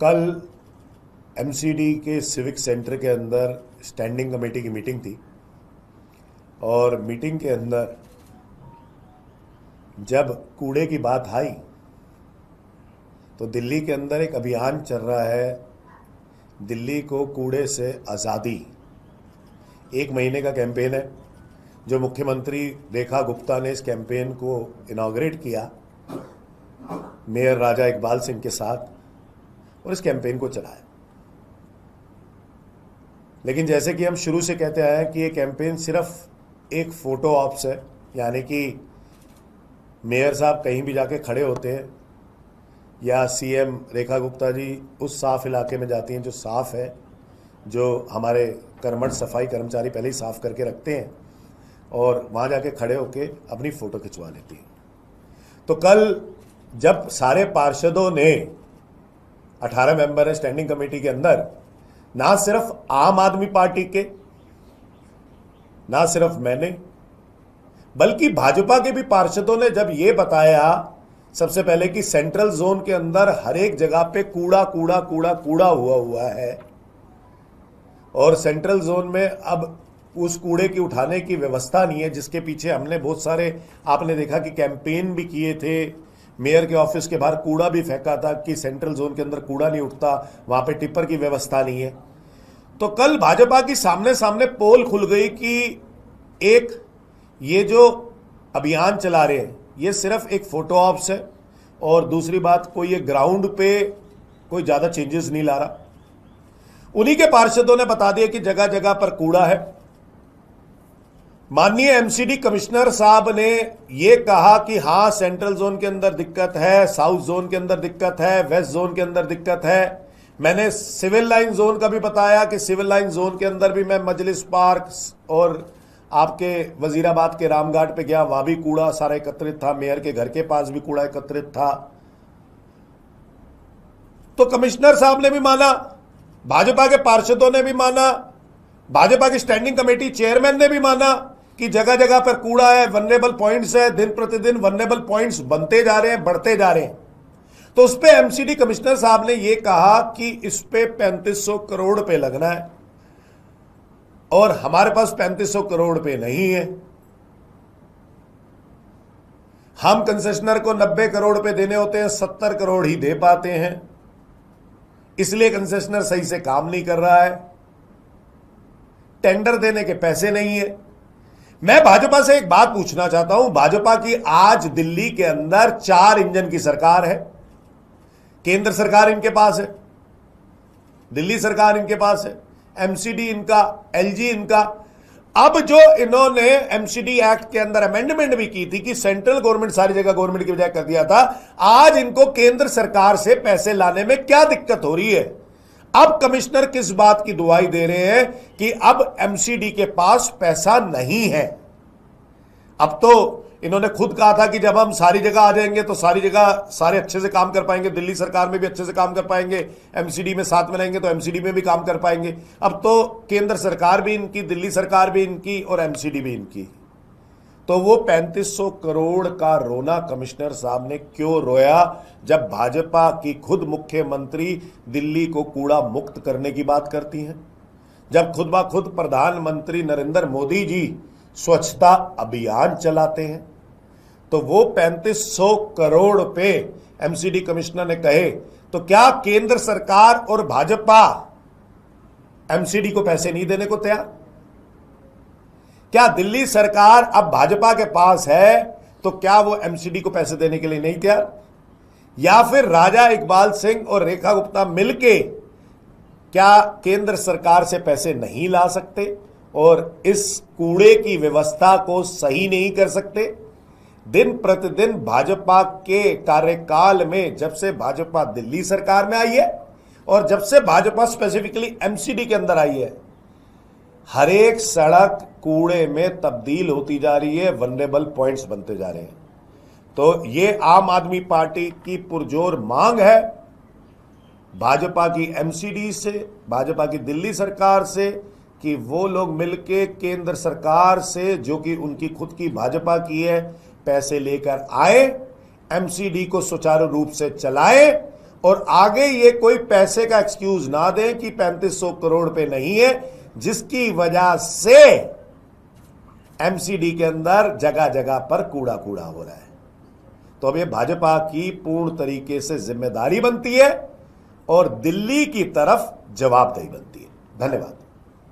कल एमसीडी के civic centre के अंदर स्टैंडिंग कमेटी की मीटिंग थी और मीटिंग के अंदर जब कूड़े की बात आई तो दिल्ली के अंदर एक अभियान चल रहा है, दिल्ली को कूड़े से आज़ादी। 1 महीने का कैंपेन है जो मुख्यमंत्री रेखा गुप्ता ने इस कैंपेन को इनॉग्रेट किया मेयर राजा इकबाल सिंह के साथ और इस कैंपेन को चलाया। लेकिन जैसे कि हम शुरू से कहते आए हैं कि ये कैंपेन सिर्फ एक फोटो ऑप्स है, यानी कि मेयर साहब कहीं भी जाके खड़े होते हैं या सीएम रेखा गुप्ता जी उस साफ इलाके में जाती हैं जो साफ है, जो हमारे कर्मठ सफाई कर्मचारी पहले ही साफ करके रखते हैं और वहाँ जाके खड़े होके अपनी फ़ोटो खिंचवा लेती हैं। तो कल जब सारे पार्षदों ने 18 मेंबर है स्टैंडिंग कमेटी के अंदर, ना सिर्फ आम आदमी पार्टी के, ना सिर्फ मैंने, बल्कि भाजपा के भी पार्षदों ने जब ये बताया सबसे पहले कि सेंट्रल जोन के अंदर हर एक जगह पे कूड़ा कूड़ा कूड़ा कूड़ा हुआ है और सेंट्रल जोन में अब उस कूड़े की उठाने की व्यवस्था नहीं है, जिसके पीछे हमने बहुत सारे आपने देखा कि कैंपेन भी किए थे। मेयर के ऑफिस के बाहर कूड़ा भी फेंका था कि सेंट्रल जोन के अंदर कूड़ा नहीं उठता, वहां पे टिप्पर की व्यवस्था नहीं है। तो कल भाजपा की सामने सामने पोल खुल गई कि एक ये जो अभियान चला रहे हैं ये सिर्फ एक फोटो ऑप्स है और दूसरी बात कोई ये ग्राउंड पे कोई ज्यादा चेंजेस नहीं ला रहा। उन्हीं के पार्षदों ने बता दिया कि जगह जगह पर कूड़ा है। माननीय एमसीडी कमिश्नर साहब ने यह कहा कि हां सेंट्रल जोन के अंदर दिक्कत है, साउथ जोन के अंदर दिक्कत है, वेस्ट जोन के अंदर दिक्कत है। मैंने सिविल लाइन जोन का भी बताया कि सिविल लाइन जोन के अंदर भी मैं मजलिस पार्क और आपके वजीराबाद के रामघाट पे गया, वहां भी कूड़ा सारा एकत्रित था, मेयर के घर के पास भी कूड़ा एकत्रित था। तो कमिश्नर साहब ने भी माना, भाजपा के पार्षदों ने भी माना, भाजपा की स्टैंडिंग कमेटी चेयरमैन ने भी माना कि जगह जगह पर कूड़ा है, वनरेबल पॉइंट्स है, दिन प्रतिदिन वनरेबल पॉइंट्स बनते जा रहे हैं, बढ़ते जा रहे हैं। तो उस पे एमसीडी कमिश्नर साहब ने यह कहा कि इस पे 3500 करोड़ रुपए लगना है और हमारे पास 3500 करोड़ रुपए नहीं है। हम कंसेशनर को 90 करोड़ रुपए देने होते हैं, 70 करोड़ ही दे पाते हैं, इसलिए कंसेशनर सही से काम नहीं कर रहा है, टेंडर देने के पैसे नहीं है। मैं भाजपा से एक बात पूछना चाहता हूं, भाजपा की आज दिल्ली के अंदर 4 इंजन की सरकार है, केंद्र सरकार इनके पास है, दिल्ली सरकार इनके पास है, एमसीडी इनका, एलजी इनका। अब जो इन्होंने एमसीडी एक्ट के अंदर अमेंडमेंट भी की थी कि सेंट्रल गवर्नमेंट सारी जगह गवर्नमेंट की बजाय कर दिया था, आज इनको केंद्र सरकार से पैसे लाने में क्या दिक्कत हो रही है? अब कमिश्नर किस बात की दुहाई दे रहे हैं कि अब एमसीडी के पास पैसा नहीं है। अब तो इन्होंने खुद कहा था कि जब हम सारी जगह आ जाएंगे तो सारी जगह सारे अच्छे से काम कर पाएंगे, दिल्ली सरकार में भी अच्छे से काम कर पाएंगे, एमसीडी में साथ में रहेंगे तो एमसीडी में भी काम कर पाएंगे। अब तो केंद्र सरकार भी इनकी, दिल्ली सरकार भी इनकी और एमसीडी भी इनकी। तो वो 3500 करोड़ का रोना कमिश्नर साहब ने क्यों रोया जब भाजपा की खुद मुख्यमंत्री दिल्ली को कूड़ा मुक्त करने की बात करती हैं, जब खुद ब खुद प्रधानमंत्री नरेंद्र मोदी जी स्वच्छता अभियान चलाते हैं। तो वो 3500 करोड़ रुपए एमसीडी कमिश्नर ने कहे तो क्या केंद्र सरकार और भाजपा एमसीडी को पैसे नहीं देने को तैयार? क्या दिल्ली सरकार अब भाजपा के पास है तो क्या वो एमसीडी को पैसे देने के लिए नहीं तैयार? या फिर राजा इकबाल सिंह और रेखा गुप्ता मिलके क्या केंद्र सरकार से पैसे नहीं ला सकते और इस कूड़े की व्यवस्था को सही नहीं कर सकते? दिन प्रतिदिन भाजपा के कार्यकाल में, जब से भाजपा दिल्ली सरकार में आई है और जब से भाजपा स्पेसिफिकली एमसीडी के अंदर आई है, हर एक सड़क कूड़े में तब्दील होती जा रही है, वनरेबल पॉइंट्स बनते जा रहे हैं। तो ये आम आदमी पार्टी की पुरजोर मांग है भाजपा की एमसीडी से, भाजपा की दिल्ली सरकार से, कि वो लोग मिलके केंद्र सरकार से, जो कि उनकी खुद की भाजपा की है, पैसे लेकर आए, एमसीडी को सुचारू रूप से चलाए और आगे ये कोई पैसे का एक्सक्यूज ना दें कि 3500 करोड़ पे नहीं है, जिसकी वजह से एमसीडी के अंदर जगह जगह पर कूड़ा कूड़ा हो रहा है। तो अब ये भाजपा की पूर्ण तरीके से जिम्मेदारी बनती है और दिल्ली की तरफ जवाबदेही बनती है। धन्यवाद।